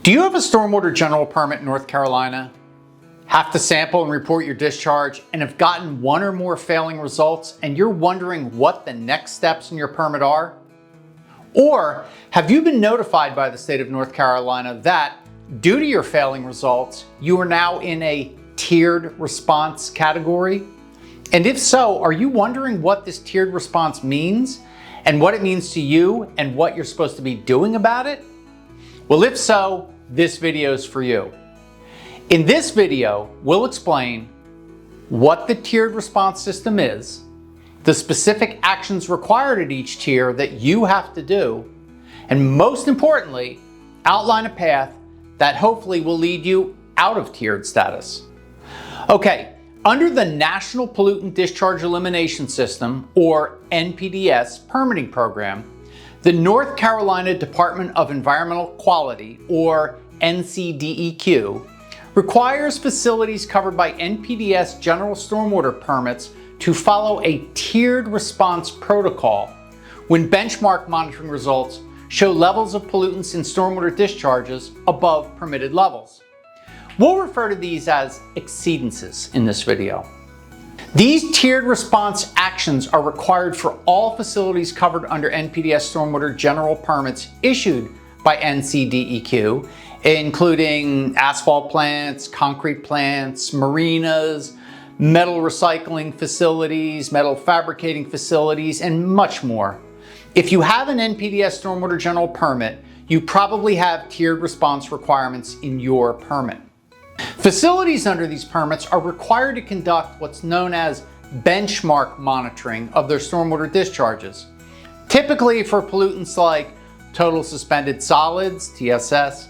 Do you have a stormwater general permit in North Carolina? Have to sample and report your discharge and have gotten one or more failing results and you're wondering what the next steps in your permit are? Or have you been notified by the state of North Carolina that due to your failing results, you are now in a tiered response category? And if so, are you wondering what this tiered response means and what it means to you and what you're supposed to be doing about it? Well, if so, this video is for you. In this video, we'll explain what the tiered response system is, the specific actions required at each tier that you have to do, and most importantly, outline a path that hopefully will lead you out of tiered status. Okay, under the National Pollutant Discharge Elimination System, or NPDES permitting program, the North Carolina Department of Environmental Quality, or NCDEQ, requires facilities covered by NPDES general stormwater permits to follow a tiered response protocol when benchmark monitoring results show levels of pollutants in stormwater discharges above permitted levels. We'll refer to these as exceedances in this video. These tiered response actions are required for all facilities covered under NPDES stormwater general permits issued by NCDEQ, including asphalt plants, concrete plants, marinas, metal recycling facilities, metal fabricating facilities, and much more. If you have an NPDES stormwater general permit, you probably have tiered response requirements in your permit. Facilities under these permits are required to conduct what's known as benchmark monitoring of their stormwater discharges, typically for pollutants like total suspended solids, TSS,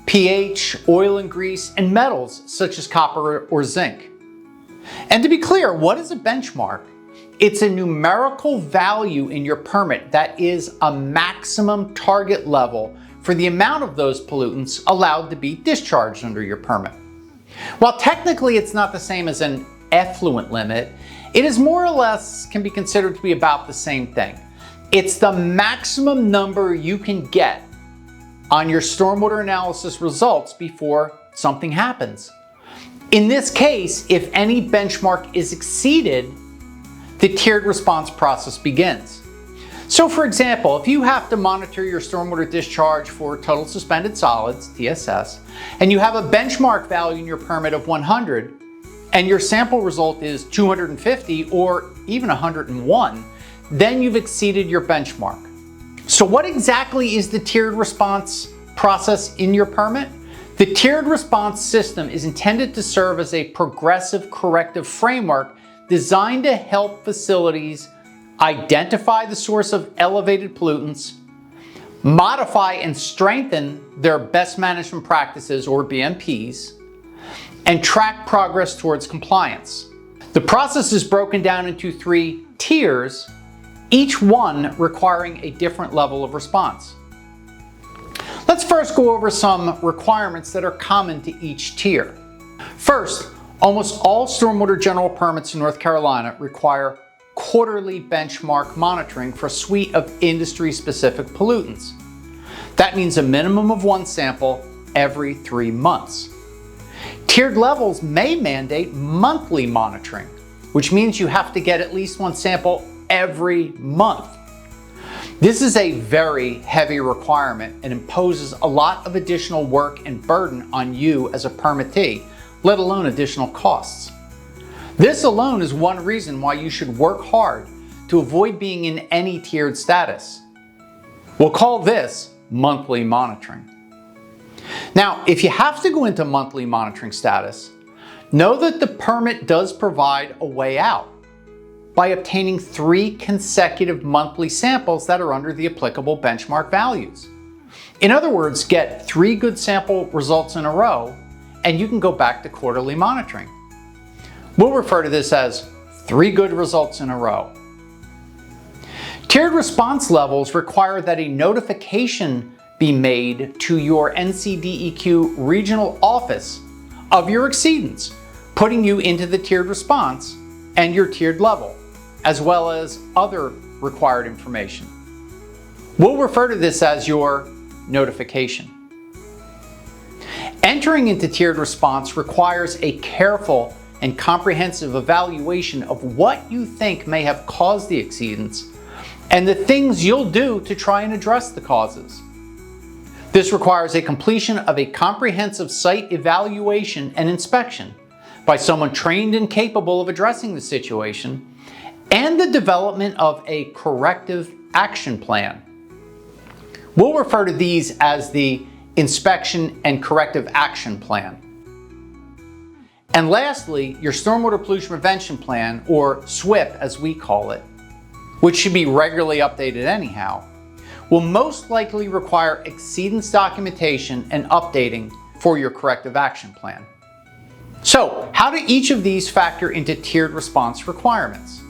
pH, oil and grease, and metals such as copper or zinc. And to be clear, what is a benchmark? It's a numerical value in your permit that is a maximum target level for the amount of those pollutants allowed to be discharged under your permit. While technically it's not the same as an effluent limit, it is more or less can be considered to be about the same thing. It's the maximum number you can get on your stormwater analysis results before something happens. In this case, if any benchmark is exceeded, the tiered response process begins. So for example, if you have to monitor your stormwater discharge for total suspended solids, TSS, and you have a benchmark value in your permit of 100, and your sample result is 250 or even 101, then you've exceeded your benchmark. So what exactly is the tiered response process in your permit? The tiered response system is intended to serve as a progressive corrective framework designed to help facilities identify the source of elevated pollutants, modify and strengthen their best management practices, or BMPs, and track progress towards compliance. The process is broken down into 3 tiers, each one requiring a different level of response. Let's first go over some requirements that are common to each tier. First, almost all stormwater general permits in North Carolina require quarterly benchmark monitoring for a suite of industry-specific pollutants. That means a minimum of 1 sample every 3 months. Tiered levels may mandate monthly monitoring, which means you have to get at least 1 sample every month. This is a very heavy requirement and imposes a lot of additional work and burden on you as a permittee, let alone additional costs. This alone is one reason why you should work hard to avoid being in any tiered status. We'll call this monthly monitoring. Now, if you have to go into monthly monitoring status, know that the permit does provide a way out by obtaining 3 consecutive monthly samples that are under the applicable benchmark values. In other words, get 3 good sample results in a row, and you can go back to quarterly monitoring. We'll refer to this as 3 good results in a row. Tiered response levels require that a notification be made to your NCDEQ regional office of your exceedance, putting you into the tiered response and your tiered level, as well as other required information. We'll refer to this as your notification. Entering into tiered response requires a careful and comprehensive evaluation of what you think may have caused the exceedance and the things you'll do to try and address the causes. This requires a completion of a comprehensive site evaluation and inspection by someone trained and capable of addressing the situation, and the development of a corrective action plan. We'll refer to these as the inspection and corrective action plan. And lastly, your stormwater pollution prevention plan, or SWIP as we call it, which should be regularly updated anyhow, will most likely require exceedance documentation and updating for your corrective action plan. So, how do each of these factor into tiered response requirements?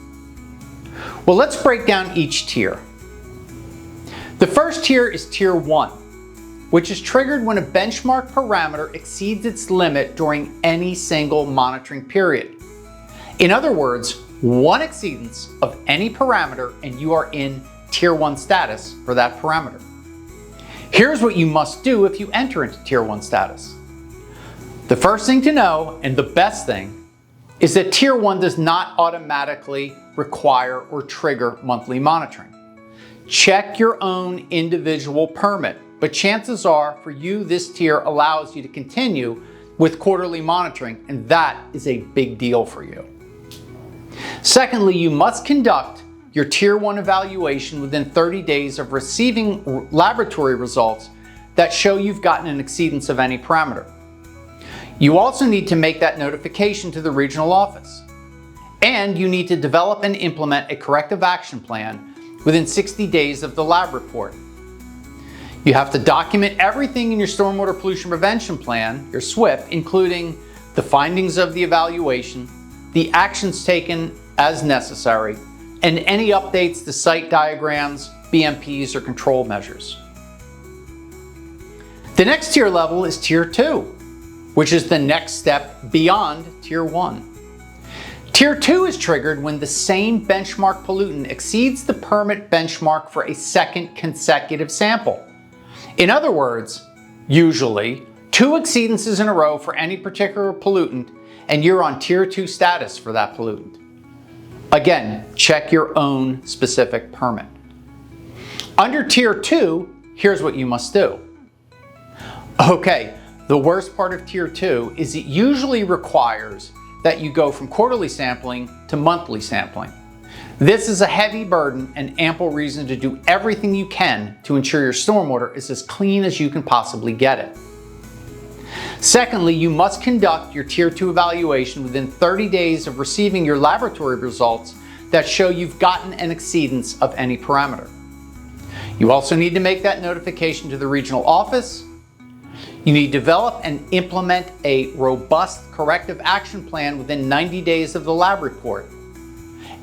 Well, let's break down each tier. The first tier is Tier 1, which is triggered when a benchmark parameter exceeds its limit during any single monitoring period. In other words, one exceedance of any parameter and you are in Tier 1 status for that parameter. Here's what you must do if you enter into Tier 1 status. The first thing to know, and the best thing, is that Tier 1 does not automatically require or trigger monthly monitoring. Check your own individual permit, but chances are for you this tier allows you to continue with quarterly monitoring, and that is a big deal for you. Secondly, you must conduct your Tier 1 evaluation within 30 days of receiving laboratory results that show you've gotten an exceedance of any parameter. You also need to make that notification to the regional office. And you need to develop and implement a corrective action plan within 60 days of the lab report. You have to document everything in your stormwater pollution prevention plan, your SWIP, including the findings of the evaluation, the actions taken as necessary, and any updates to site diagrams, BMPs, or control measures. The next tier level is Tier 2, which is the next step beyond Tier 1. Tier 2 is triggered when the same benchmark pollutant exceeds the permit benchmark for a second consecutive sample. In other words, usually 2 exceedances in a row for any particular pollutant and you're on Tier 2 status for that pollutant. Again, check your own specific permit. Under Tier 2, here's what you must do. Okay, the worst part of Tier 2 is it usually requires that you go from quarterly sampling to monthly sampling. This is a heavy burden and ample reason to do everything you can to ensure your stormwater is as clean as you can possibly get it. Secondly, you must conduct your Tier 2 evaluation within 30 days of receiving your laboratory results that show you've gotten an exceedance of any parameter. You also need to make that notification to the regional office. You need to develop and implement a robust corrective action plan within 90 days of the lab report.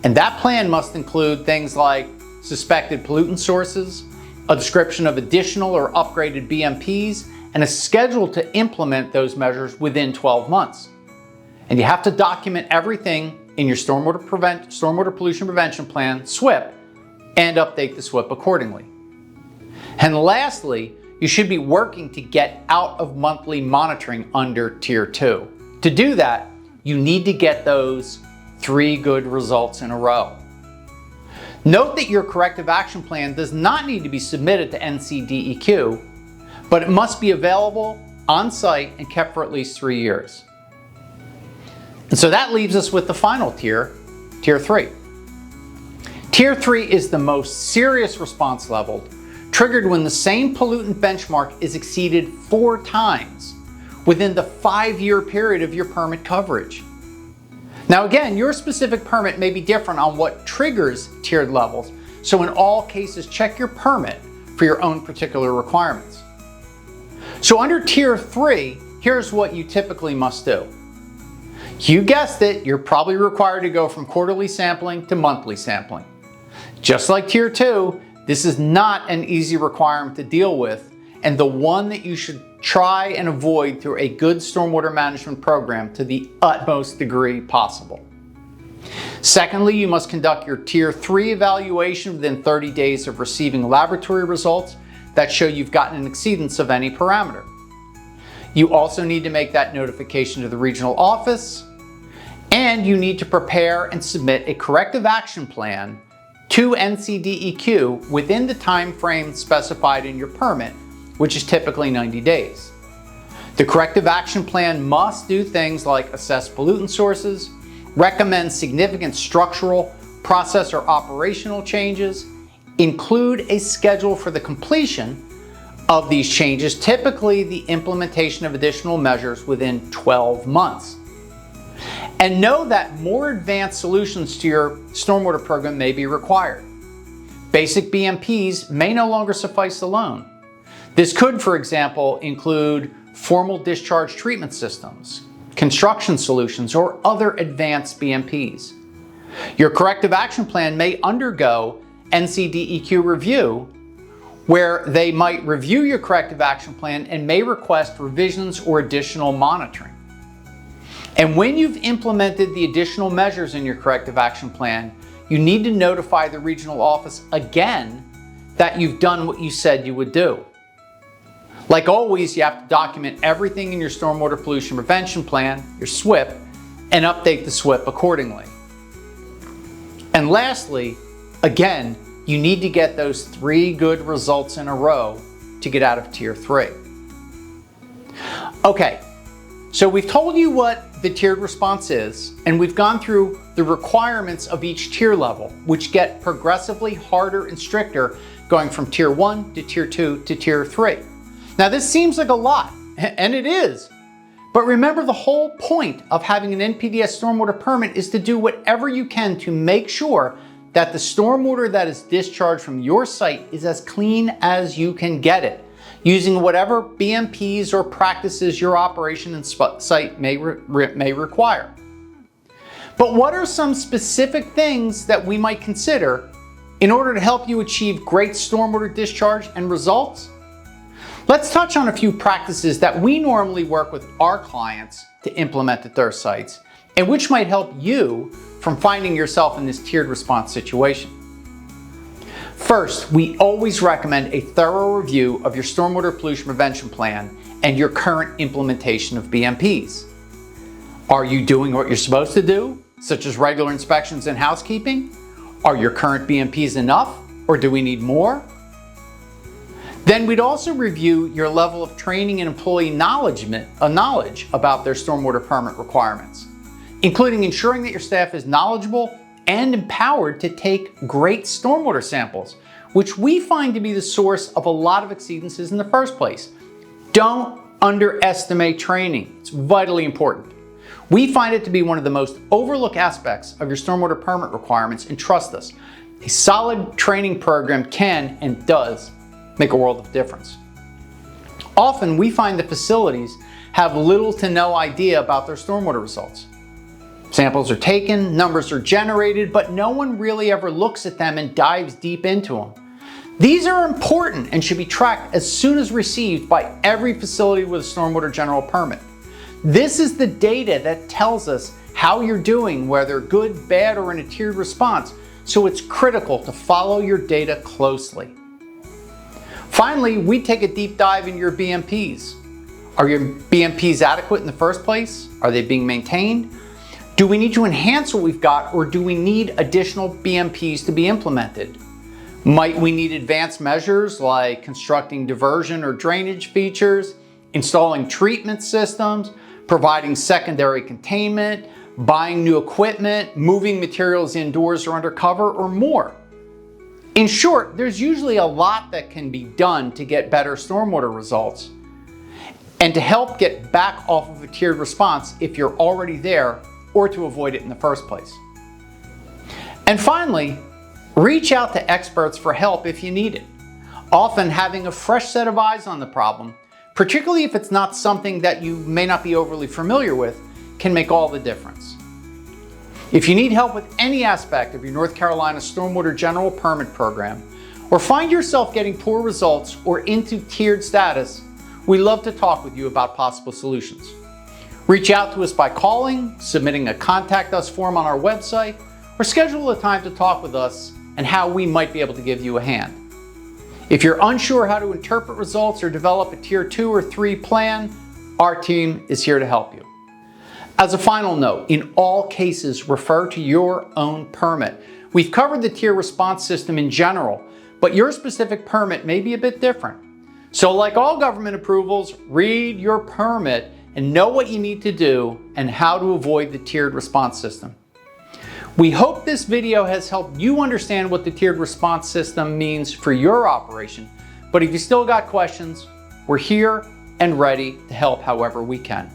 And that plan must include things like suspected pollutant sources, a description of additional or upgraded BMPs, and a schedule to implement those measures within 12 months. And you have to document everything in your stormwater pollution prevention plan, SWIP, and update the SWIP accordingly. And lastly, you should be working to get out of monthly monitoring under Tier 2. To do that, you need to get those 3 good results in a row. Note that your corrective action plan does not need to be submitted to NCDEQ, but it must be available on site and kept for at least 3 years. And so that leaves us with the final tier, Tier 3. Tier 3 is the most serious response level, triggered when the same pollutant benchmark is exceeded 4 times within the 5-year period of your permit coverage. Now again, your specific permit may be different on what triggers tiered levels, so in all cases check your permit for your own particular requirements. So under Tier 3, here's what you typically must do. You guessed it, you're probably required to go from quarterly sampling to monthly sampling. Just like Tier 2, this is not an easy requirement to deal with, and the one that you should try and avoid through a good stormwater management program to the utmost degree possible. Secondly, you must conduct your Tier 3 evaluation within 30 days of receiving laboratory results that show you've gotten an exceedance of any parameter. You also need to make that notification to the regional office, and you need to prepare and submit a corrective action plan to NCDEQ within the time frame specified in your permit, which is typically 90 days. The corrective action plan must do things like assess pollutant sources, recommend significant structural, process, or operational changes, include a schedule for the completion of these changes, typically the implementation of additional measures within 12 months. And know that more advanced solutions to your stormwater program may be required. Basic BMPs may no longer suffice alone. This could, for example, include formal discharge treatment systems, construction solutions, or other advanced BMPs. Your corrective action plan may undergo NCDEQ review, where they might review your corrective action plan and may request revisions or additional monitoring. And when you've implemented the additional measures in your corrective action plan, you need to notify the regional office again that you've done what you said you would do. Like always, you have to document everything in your stormwater pollution prevention plan, your SWIP, and update the SWIP accordingly. And lastly, again, you need to get those 3 good results in a row to get out of Tier 3. Okay, so we've told you what the tiered response is, and we've gone through the requirements of each tier level, which get progressively harder and stricter, going from Tier 1 to Tier 2 to Tier 3. Now this seems like a lot, and it is, but remember the whole point of having an NPDES stormwater permit is to do whatever you can to make sure that the stormwater that is discharged from your site is as clean as you can get it, using whatever BMPs or practices your operation and site may require. But what are some specific things that we might consider in order to help you achieve great stormwater discharge and results? Let's touch on a few practices that we normally work with our clients to implement at their sites, and which might help you from finding yourself in this tiered response situation. First, we always recommend a thorough review of your stormwater pollution prevention plan and your current implementation of BMPs. Are you doing what you're supposed to do, such as regular inspections and housekeeping? Are your current BMPs enough, or do we need more? Then we'd also review your level of training and employee knowledge about their stormwater permit requirements, including ensuring that your staff is knowledgeable and empowered to take great stormwater samples, which we find to be the source of a lot of exceedances in the first place. Don't underestimate training. It's vitally important. We find it to be one of the most overlooked aspects of your stormwater permit requirements, and trust us, a solid training program can and does make a world of difference. Often we find that facilities have little to no idea about their stormwater results. Samples are taken, numbers are generated, but no one really ever looks at them and dives deep into them. These are important and should be tracked as soon as received by every facility with a stormwater general permit. This is the data that tells us how you're doing, whether good, bad, or in a tiered response, so it's critical to follow your data closely. Finally, we take a deep dive in your BMPs. Are your BMPs adequate in the first place? Are they being maintained? Do we need to enhance what we've got, or do we need additional BMPs to be implemented? Might we need advanced measures like constructing diversion or drainage features, installing treatment systems, providing secondary containment, buying new equipment, moving materials indoors or undercover, or more? In short, there's usually a lot that can be done to get better stormwater results and to help get back off of a tiered response if you're already there, or to avoid it in the first place. And finally, reach out to experts for help if you need it. Often having a fresh set of eyes on the problem, particularly if it's not something that you may not be overly familiar with, can make all the difference. If you need help with any aspect of your North Carolina Stormwater General Permit Program, or find yourself getting poor results or into tiered status, we love to talk with you about possible solutions. Reach out to us by calling, submitting a Contact Us form on our website, or schedule a time to talk with us and how we might be able to give you a hand. If you're unsure how to interpret results or develop a Tier 2 or 3 plan, Our team is here to help you. As a final note, in all cases, refer to your own permit. We've covered the tier response system in general, but your specific permit may be a bit different. So like all government approvals, read your permit and know what you need to do and how to avoid the tiered response system. We hope this video has helped you understand what the tiered response system means for your operation, but if you still got questions, we're here and ready to help however we can.